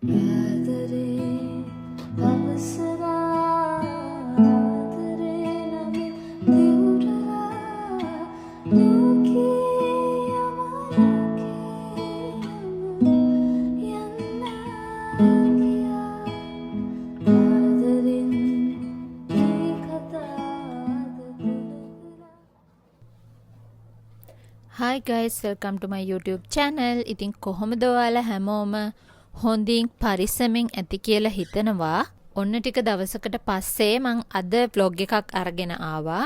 Hi guys, welcome to my YouTube channel. ඉතින් කොහොමද ඔයාලා හැමෝම හොඳින් පරිස්සමෙන් ඇති කියලා හිතනවා. ඔන්න ටික දවසකට පස්සේ මම අද vlog එකක් අරගෙන ආවා.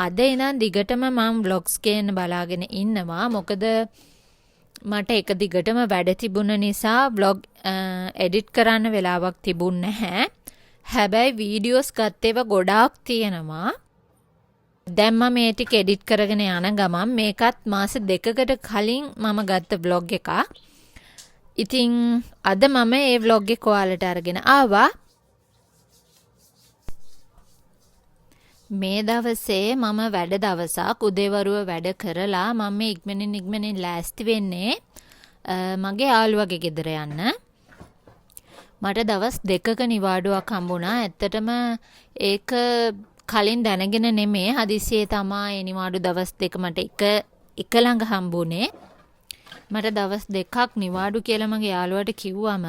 අද ඉඳන් දිගටම මම vlogs ගේන්න බලාගෙන ඉන්නවා. මොකද මට එක දිගටම වැඩ තිබුණ නිසා vlog edit කරන්න වෙලාවක් තිබුණ නැහැ. හැබැයි වීඩියෝස් ගත්තේව ගොඩාක් තියෙනවා. දැන් මම මේ ටික එඩිට් කරගෙන යන ගමන් මේකත් මාස දෙකකට කලින් මම ගත්ත vlog එකක්. ඉතින් අද මම මේ vlog එක ඔයාලට අරගෙන ආවා. මේ දවසේ මම වැඩ දවසක් උදේවරුව වැඩ කරලා මම මේ ඉක්මනින් ලෑස්ති වෙන්නේ මගේ යාළුවගේ ගෙදර යන්න. මට දවස් දෙකක නිවාඩුවක් හම්බුණා. ඇත්තටම ඒක කලින් දැනගෙන නෙමේ හදිසියේ තමයි නිවාඩු දවස් දෙක මට එක ළඟ හම්බුනේ. මට දවස් දෙකක් නිවාඩු කියලා මගේ යාළුවාට කිව්වම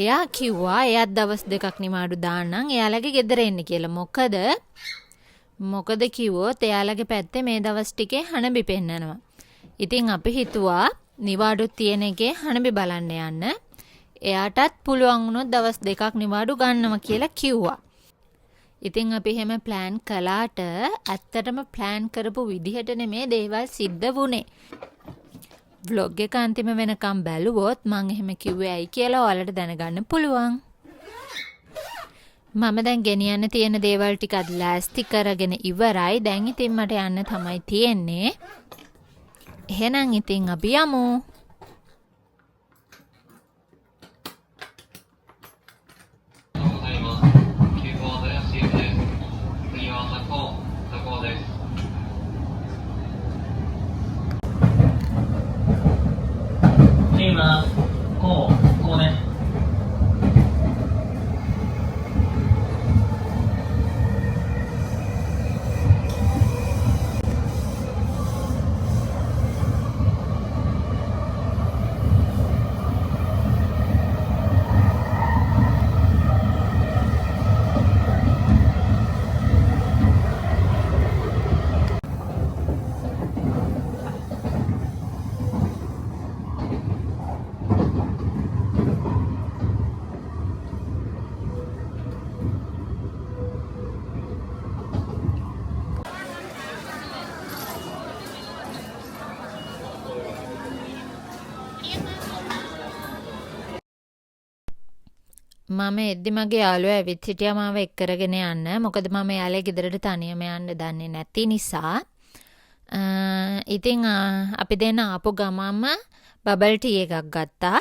එයා කිව්වා එයාත් දවස් දෙකක් නිවාඩු දාන්නම් එයාලගේ ගෙදර එන්න කියලා. මොකද කිව්වොත් එයාලගේ පැත්තේ මේ දවස් ටිකේ හනබි පෙන්නනවා. ඉතින් අපි හිතුවා නිවාඩු තියෙන එකේ හනබි බලන්න යන්න. එයාටත් පුළුවන් වුණොත් දවස් දෙකක් නිවාඩු ගන්නවා කියලා කිව්වා. ඉතින් අපි එහෙම ප්ලෑන් කළාට ඇත්තටම ප්ලෑන් කරපු විදිහට නෙමේ දේවල් සිද්ධ වුණේ. vlog එක අන්තිම වෙනකම් බැලුවොත් මම එහෙම කිව්වේ ඇයි කියලා ඔයාලට දැනගන්න පුළුවන්. මම දැන් ගෙනියන්න තියෙන දේවල් ටික අද ලෑස්ති කරගෙන ඉවරයි. දැන් ඉතින් මට යන්න තමයි තියෙන්නේ. එහෙනම් ඉතින් අපි යමු. මම එද්දි මගේ යාළුවා ඇවිත් හිටියා මාව එක් කරගෙන යන්න. මොකද මම යාළුවේ ගෙදරට තනියම යන්න දන්නේ නැති නිසා. ඉතින් අපි දෙන්න ආපු ගමම බබල් ටී එකක් ගත්තා.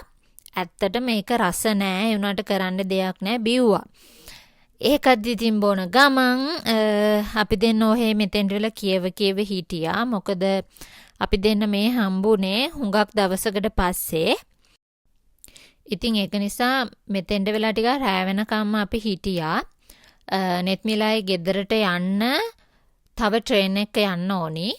ඇත්තට මේක රස නෑ. ඒ උනාට කරන්න දෙයක් නෑ බිව්වා. ඒකත් ඉතින් බොන ගමන් අපි දෙන්න ඔහේ මෙතෙන්ට වෙලා කියව හිටියා. මොකද අපි දෙන්න මේ හම්බුනේ හුඟක් දවසකට පස්සේ. ඉතින් ඒක නිසා මෙතෙන්ට වෙලා ටික රෑ වෙනකම්ම අපි හිටියා. නෙත්මිලායි ගෙදරට යන්න තව ට්‍රේන් එක යන්න ඕනි.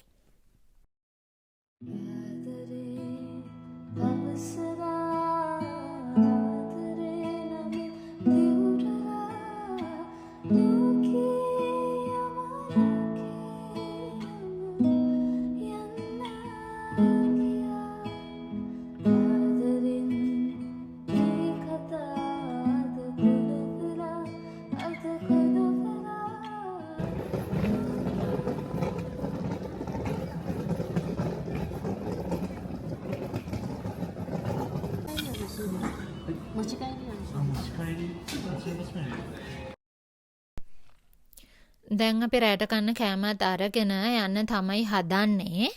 දැන් අපි රැට කන්න කෑමත් අරගෙන යන්න තමයි හදන්නේ.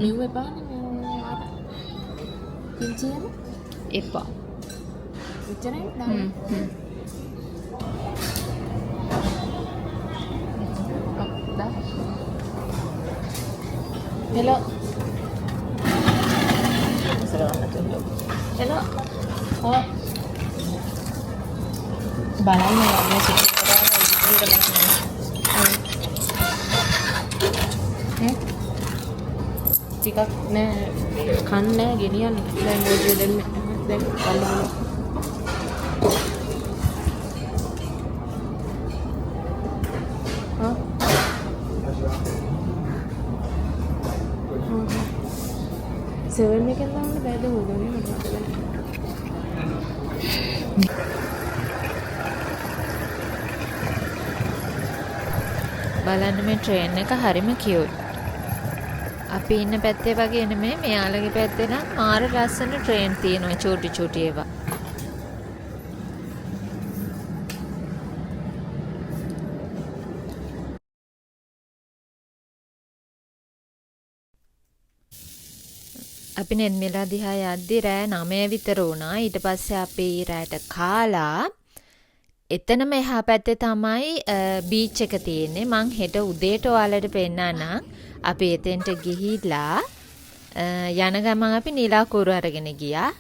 නිව් එපානේ කිංචියම එපා. එච්චරයි හෙලෝ එනවා. ඔව්. බලන්න මේ සිතිවිලි බලන්න. ටිකක් නෑ කන්නේ ගෙනියන්න. දැන් මොකද දෙන්නේ? දැන් බලන්න. සෙවන් එකෙන් දාන්න බෑද හොදන්නේ මට මතක බලන්න මේ ට්‍රේන් එක හරිම කියුට්. අපි ඉන්න පැත්තේ වගේ නෙමෙයි මෙයාලගේ පැත්තේ නම් මාර ලස්සන ට්‍රේන් තියෙනවා චූටි චූටි ඒවා. අපි නෙල්මිලා දිහා යද්දි රෑ 9 විතර වුණා. ඊට පස්සේ අපි රෑට කාලා එතනම එහා පැත්තේ තමයි බීච් එක තියෙන්නේ. මං හෙට උදේට ඔයාලට පෙන්නන්නම්. අපි එතෙන්ට ගිහිල්ලා යන ගමන් අපි නිලාකුරු අරගෙන ගියා.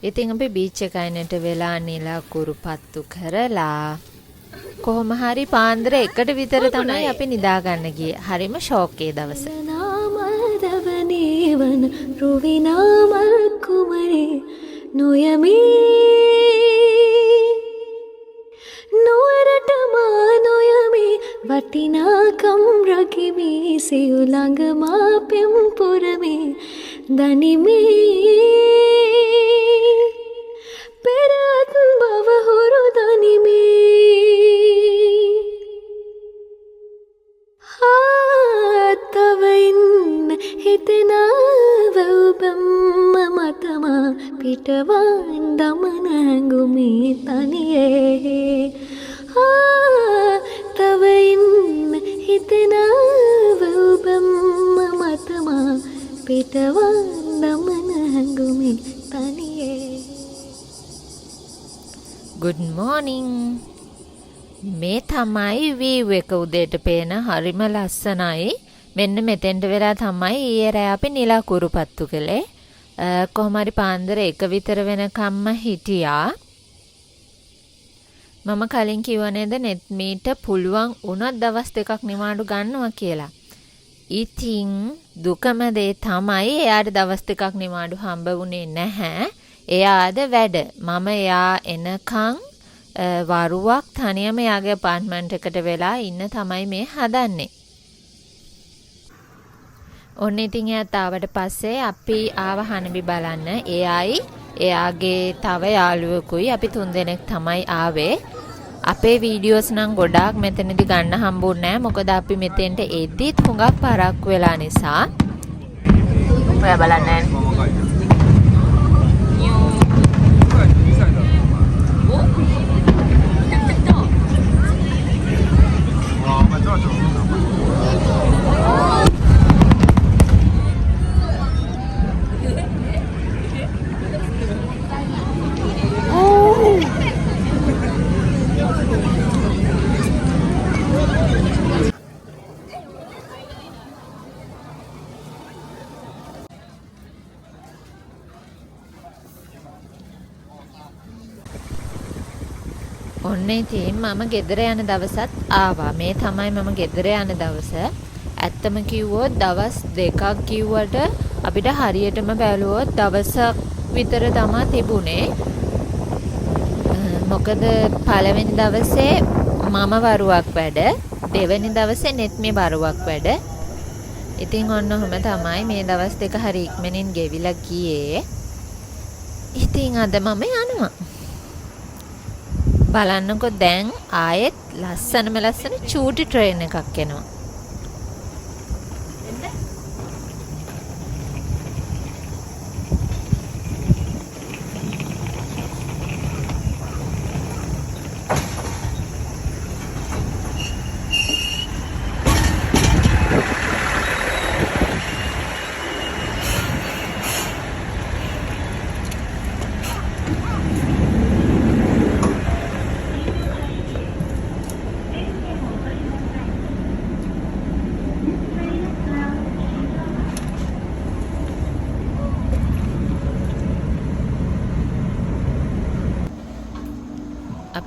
ඉතින් අපි බීච් එකයිනට වෙලා නිලාකුරු පත්තු කරලා කොහොම හරි පාන්දර 1ට විතර තමයි අපි නිදා ගන්න ගියේ. හරිම ෂෝක් ඒ දවස. දවනේවන රුවිනාමල් කුමරේ නොයමි නුවරට මා නොයමි වටිනාකම් රකිමි සියු ළඟ මා පෙම් පුරමි දනිමි පෙරත් බව හුරු දනිමි තවයින් හිතෙනාව ඔබම්ම මතමා පිටවන් දමන හැඟුමි තනියේ තවයින් හිතෙනාව ඔබම්ම මතමා පිටවන් දමන හැඟුමි තනියේ. Good morning. මේ තමයි view එක උදේට පේන හරිම ලස්සනයි. මෙන්න මෙතෙන්ට වෙලා තමයි ඊයේ රෑ අපි නිලාකුරු පත්තු කළේ. කොහොම හරි පාන්දර 1 විතර වෙනකම්ම හිටියා. මම කලින් කිව්වා නේද net මීට පුළුවන් වුණත් දවස් 2ක් නිවාඩු ගන්නවා කියලා. ඉතින් දුකම දේ තමයි එයාට දවස් 2ක් නිවාඩු හම්බ වුණේ නැහැ. එයාද වැඩ. මම එයා එනකන් වරුවක් තනියම යාගේ අපාර්ට්මන්ට් එකට වෙලා ඉන්න තමයි මේ හදන්නේ. ඔන්න ඉතින් එයාත් ආවට පස්සේ අපි ආව හනබි බලන්න. එයයි එයාගේ තව යාළුවෙකුයි අපි 3 දෙනෙක් තමයි ආවේ. අපේ වීඩියෝස් නම් ගොඩාක් මෙතනදි ගන්න හම්බුන්නේ නැහැ. මොකද අපි මෙතෙන්ට එද්දිත් හුඟක් පරක්කු වෙලා නිසා. ඔයා බලන්න. ඔන්න ඉතින් මම ගෙදර යන දවසත් ආවා. මේ තමයි මම ගෙදර යන දවස. ඇත්තම කිව්වොත් දවස් 2ක් කිව්වට අපිට හරියටම බැලුවොත් දවසක් විතර තමයි තිබුණේ. මොකද පළවෙනි දවසේ මම වරුවක් වැඩ, දෙවෙනි දවසේ net මේ වරුවක් වැඩ. ඉතින් ඔන්න ඔහම තමයි මේ දවස් 2 හරි ඉක්මනින් ගෙවිලා ගියේ. ඉතින් අද මම යනවා. බලන්නකො දැන් ආයෙත් ලස්සනම ලස්සන චූටි ට්‍රේන් එකක් එනවා.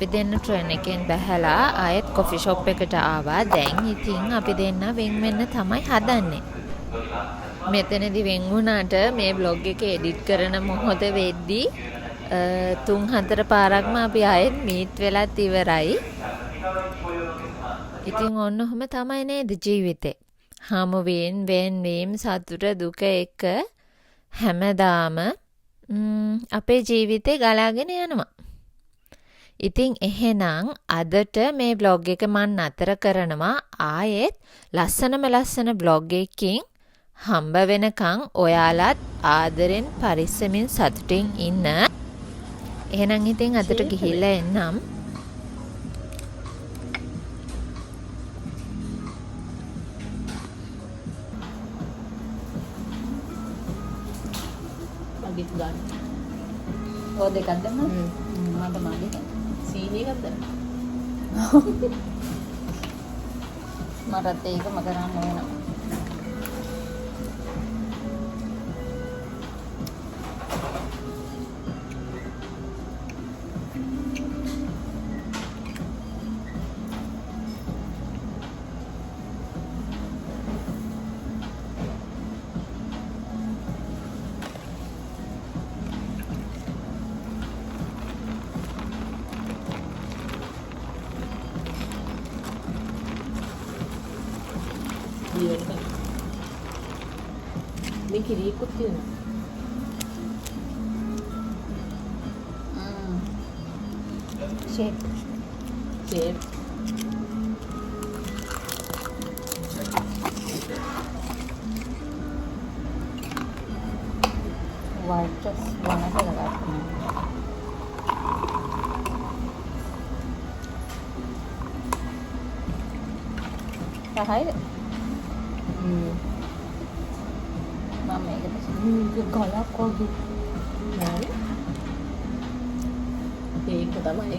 අපි දෙන්න ට්‍රේන් එකෙන් බැහැලා ආයෙත් කොෆි ෂොප් එකට ආවා. දැන් ඉතින් අපි දෙන්න වෙන් වෙන්න තමයි හදන්නේ. මෙතනදී වෙන් වුණාට මේ බ්ලොග් එක එඩිට් කරන මොහොත වෙද්දී 3-4 පාරක්ම අපි ආයෙත් මීට් වෙලත් ඉවරයි. ඉතින් ඔන්න ඔහොම තමයි නේද ජීවිතේ. හමුවීම් වෙන්වීම් සතුට දුක එක හැමදාම අපේ ජීවිතේ ගලාගෙන යනවා. ඉතින් එහෙනම් අදට මේ බ්ලොග් එක මන් නතර කරනවා. ආයෙත් ලස්සන බ්ලොග් එකකින් හම්බ වෙනකන් ඔයාලත් ආදරෙන් පරිස්සමින් සතුටින් ඉන්න. එහෙනම් ඉතින් අදට ගිහිල්ලා එන්නම්. මගෙත් ගන්න. ඔය දෙකක්ද මට මගේ සීනි එකක්ද? මටත් ඒකම කරන්න වෙනවා. මේ කිරියකුත් තියෙනවා. ෂේප් white dress warna කරගන්න. සහයිද? මම මේකට ගලක් වගේ නෑ. ඒක තමයි